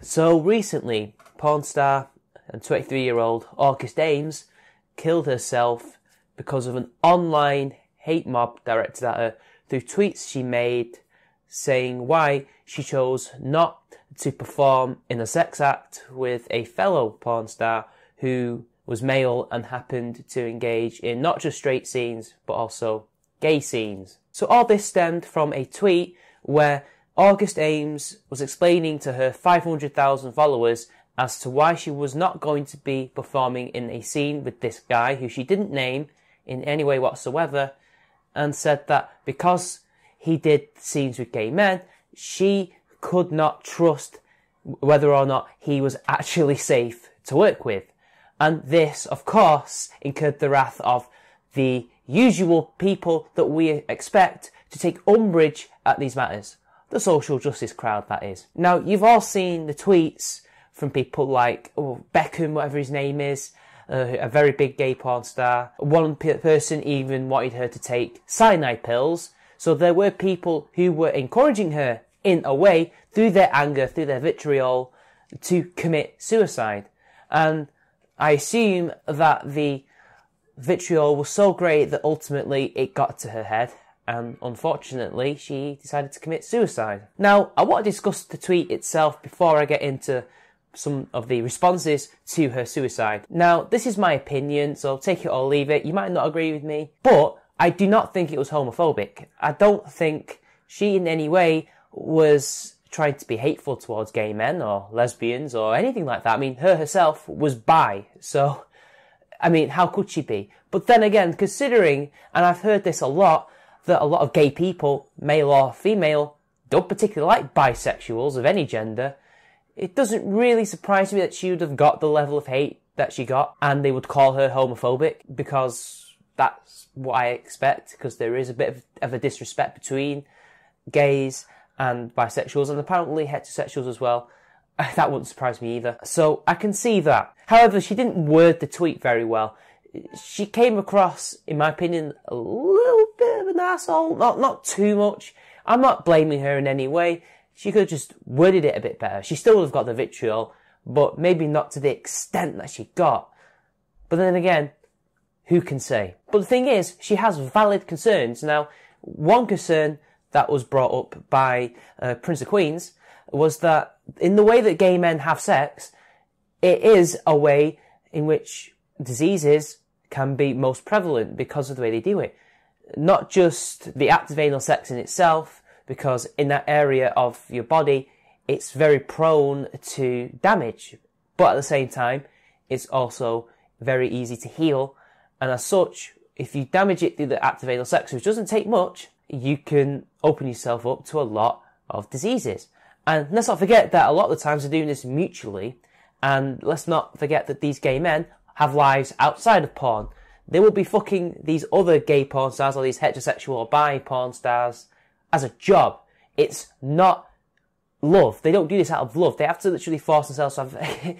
So recently, porn star and 23-year-old August Ames killed herself because of an online hate mob directed at her through tweets she made saying why she chose not to perform in a sex act with a fellow porn star who was male and happened to engage in not just straight scenes but also gay scenes. So all this stemmed from a tweet where August Ames was explaining to her 500,000 followers as to why she was not going to be performing in a scene with this guy who she didn't name in any way whatsoever, and said that because he did scenes with gay men, she could not trust whether or not he was actually safe to work with. And this, of course, incurred the wrath of the usual people that we expect to take umbrage at these matters. The social justice crowd, that is. Now, you've all seen the tweets from people like Beckham, whatever his name is, a very big gay porn star. One person even wanted her to take cyanide pills. So there were people who were encouraging her, in a way, through their anger, through their vitriol, to commit suicide. And I assume that the vitriol was so great that ultimately it got to her head. And unfortunately, she decided to commit suicide. Now, I want to discuss the tweet itself before I get into some of the responses to her suicide. Now, this is my opinion, so take it or leave it. You might not agree with me, but I do not think it was homophobic. I don't think she in any way was trying to be hateful towards gay men or lesbians or anything like that. I mean, her herself was bi, so, I mean, how could she be? But then again, considering, and I've heard this a lot, that a lot of gay people, male or female, don't particularly like bisexuals of any gender, it doesn't really surprise me that she would have got the level of hate that she got and they would call her homophobic, because that's what I expect, because there is a bit of a disrespect between gays and bisexuals and apparently heterosexuals as well. That wouldn't surprise me either. So I can see that. However, she didn't word the tweet very well. She came across, in my opinion, a little bit of an asshole. Not too much. I'm not blaming her in any way. She could have just worded it a bit better. She still would have got the vitriol, but maybe not to the extent that she got. But then again, who can say? But the thing is, she has valid concerns. Now, one concern that was brought up by Prince of Queens was that in the way that gay men have sex, it is a way in which diseases can be most prevalent because of the way they do it. Not just the act of anal sex in itself, because in that area of your body, it's very prone to damage. But at the same time, it's also very easy to heal. And as such, if you damage it through the act of anal sex, which doesn't take much, you can open yourself up to a lot of diseases. And let's not forget that a lot of the times they're doing this mutually. And let's not forget that these gay men have lives outside of porn. They will be fucking these other gay porn stars or these heterosexual or bi porn stars as a job. It's not love. They don't do this out of love. They have to literally force themselves to have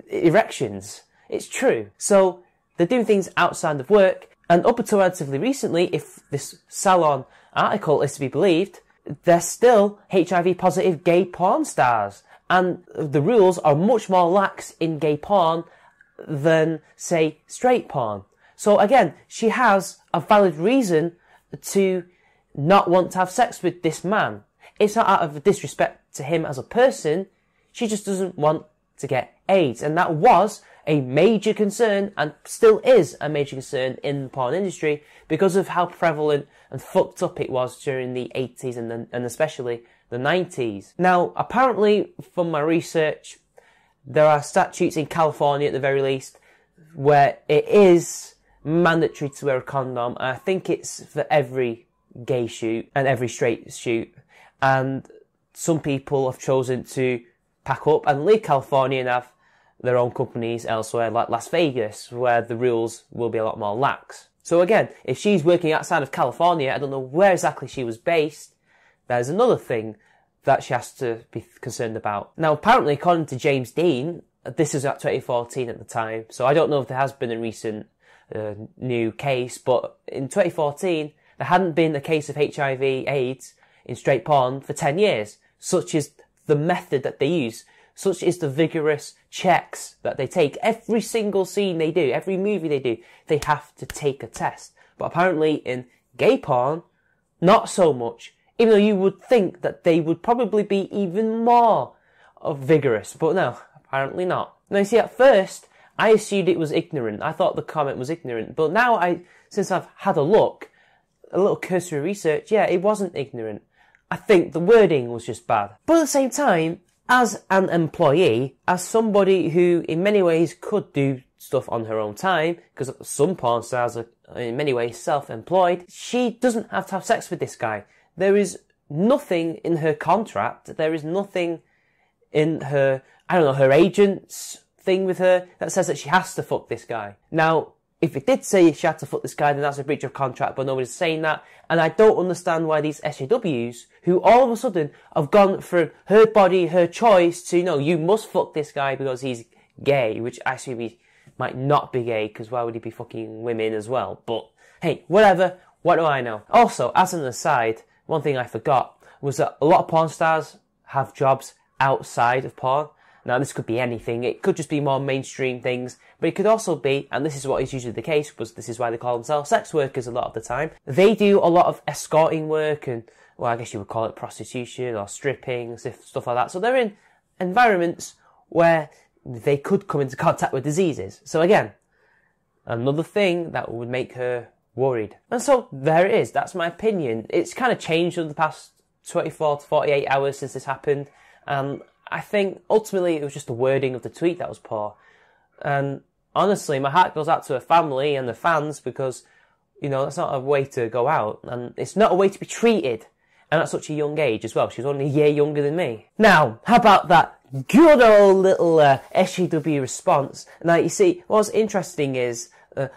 erections. It's true. So they're doing things outside of work. And up until relatively recently, if this Salon article is to be believed, they're still HIV positive gay porn stars. And the rules are much more lax in gay porn than, say, straight porn. So again, she has a valid reason to not want to have sex with this man. It's not out of disrespect to him as a person. She just doesn't want to get AIDS. And that was a major concern, and still is a major concern in the porn industry, because of how prevalent and fucked up it was during the 80s and especially the 90s. Now, apparently, from my research, there are statutes in California, at the very least, where it is mandatory to wear a condom. And I think it's for every gay shoot and every straight shoot. And some people have chosen to pack up and leave California and have their own companies elsewhere, like Las Vegas, where the rules will be a lot more lax. So again, if she's working outside of California, I don't know where exactly she was based, there's another thing that she has to be concerned about. Now, apparently, according to James Dean, this is at 2014 at the time, so I don't know if there has been a recent new case, but in 2014, there hadn't been a case of HIV/AIDS in straight porn for 10 years, such as the method that they use. Such is the vigorous checks that they take. Every single scene they do, every movie they do, they have to take a test. But apparently in gay porn, not so much. Even though you would think that they would probably be even more vigorous. But no, apparently not. Now you see, at first, I assumed it was ignorant. I thought the comment was ignorant. But now since I've had a look, a little cursory research, yeah, it wasn't ignorant. I think the wording was just bad. But at the same time, as an employee, as somebody who in many ways could do stuff on her own time, because some porn stars are in many ways self-employed, she doesn't have to have sex with this guy. There is nothing in her contract, there is nothing in her, her agent's thing with her that says that she has to fuck this guy. Now, if it did say she had to fuck this guy, then that's a breach of contract, but nobody's saying that. And I don't understand why these SJWs, who all of a sudden have gone from her body, her choice, to, no, you must fuck this guy because he's gay, which actually he might not be gay, because why would he be fucking women as well? But, hey, whatever, what do I know? Also, as an aside, one thing I forgot was that a lot of porn stars have jobs outside of porn. Now, this could be anything. It could just be more mainstream things, but it could also be, and this is what is usually the case, because this is why they call themselves sex workers a lot of the time. They do a lot of escorting work and, well, I guess you would call it prostitution or stripping, stuff like that. So they're in environments where they could come into contact with diseases. So again, another thing that would make her worried. And so there it is. That's my opinion. It's kind of changed over the past 24 to 48 hours since this happened. And I think ultimately it was just the wording of the tweet that was poor. And honestly, my heart goes out to her family and the fans, because, that's not a way to go out. And it's not a way to be treated. And at such a young age as well. She was only a year younger than me. Now, how about that good old little SJW response? Now, you see, what's interesting is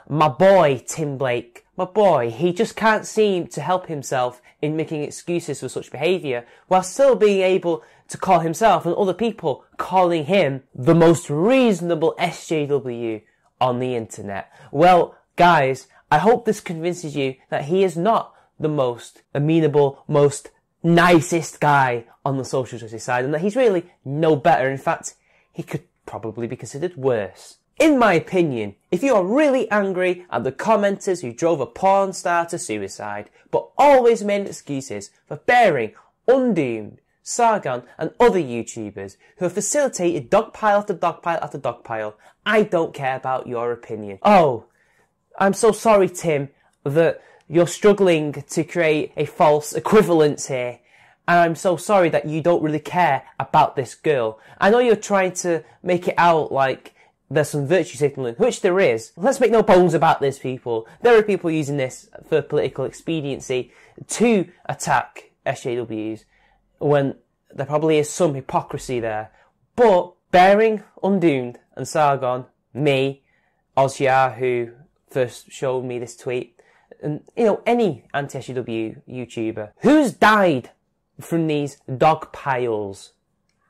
my boy, Tim Blake, my boy, he just can't seem to help himself in making excuses for such behaviour, while still being able to call himself and other people calling him the most reasonable SJW on the internet. Well, guys, I hope this convinces you that he is not the most amenable, most nicest guy on the social justice side, and that he's really no better. In fact, he could probably be considered worse. In my opinion, if you are really angry at the commenters who drove a porn star to suicide, but always made excuses for bearing Undoomed, Sargon and other YouTubers who have facilitated dogpile after dogpile after dogpile, I don't care about your opinion. Oh, I'm so sorry, Tim, that you're struggling to create a false equivalence here. And I'm so sorry that you don't really care about this girl. I know you're trying to make it out like there's some virtue signaling, which there is. Let's make no bones about this, people. There are people using this for political expediency to attack SJWs when there probably is some hypocrisy there. But bearing Undoomed and Sargon, me, Ozya, who first showed me this tweet, and, any anti-SJW YouTuber, who's died from these dog piles?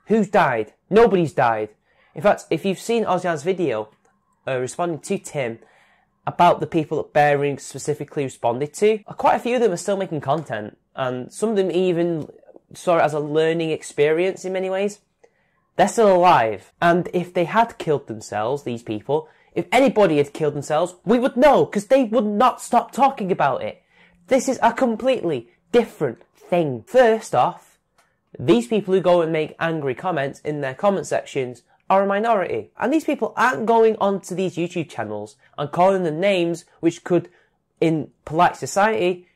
Who's died? Nobody's died. In fact, if you've seen Ozyan's video responding to Tim about the people that Bearing specifically responded to, quite a few of them are still making content, and some of them even saw it as a learning experience in many ways. They're still alive, and if they had killed themselves, these people, if anybody had killed themselves, we would know, because they would not stop talking about it. This is a completely different thing. First off, these people who go and make angry comments in their comment sections are a minority. And these people aren't going onto these YouTube channels and calling them names which could, in polite society,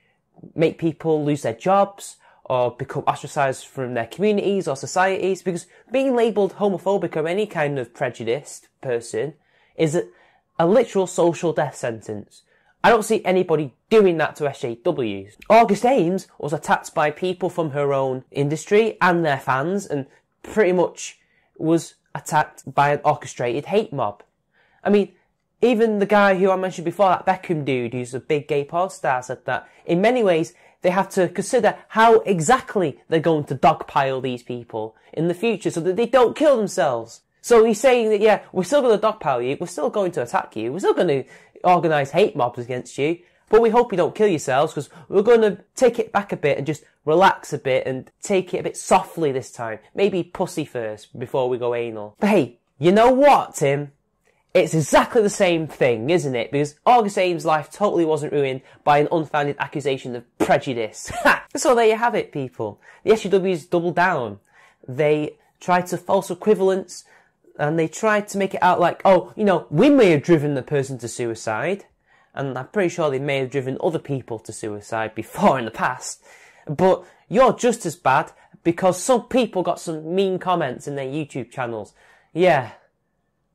make people lose their jobs or become ostracised from their communities or societies, because being labelled homophobic or any kind of prejudiced person is a literal social death sentence. I don't see anybody doing that to SJWs. August Ames was attacked by people from her own industry and their fans, and pretty much was attacked by an orchestrated hate mob. I mean, even the guy who I mentioned before, that Beckham dude who's a big gay porn star, said that in many ways they have to consider how exactly they're going to dogpile these people in the future so that they don't kill themselves. So he's saying that, yeah, we're still going to dogpile you, we're still going to attack you, we're still going to organise hate mobs against you, But we hope you don't kill yourselves, because we're going to take it back a bit and just relax a bit and take it a bit softly this time. Maybe pussy first before we go anal. But hey, you know what, Tim? It's exactly the same thing, isn't it? Because August Ames' life totally wasn't ruined by an unfounded accusation of prejudice. So there you have it, people. The SJWs doubled down. They tried to false equivalence, and they tried to make it out like, oh, you know, we may have driven the person to suicide. And I'm pretty sure they may have driven other people to suicide before in the past. But you're just as bad because some people got some mean comments in their YouTube channels. Yeah,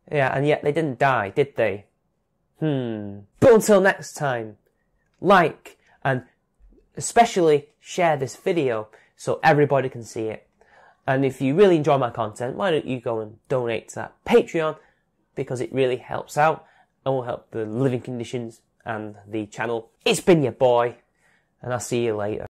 and yet they didn't die, did they? But until next time, like and especially share this video so everybody can see it. And if you really enjoy my content, why don't you go and donate to that Patreon, because it really helps out and will help the living conditions and the channel. It's been your boy, and I'll see you later.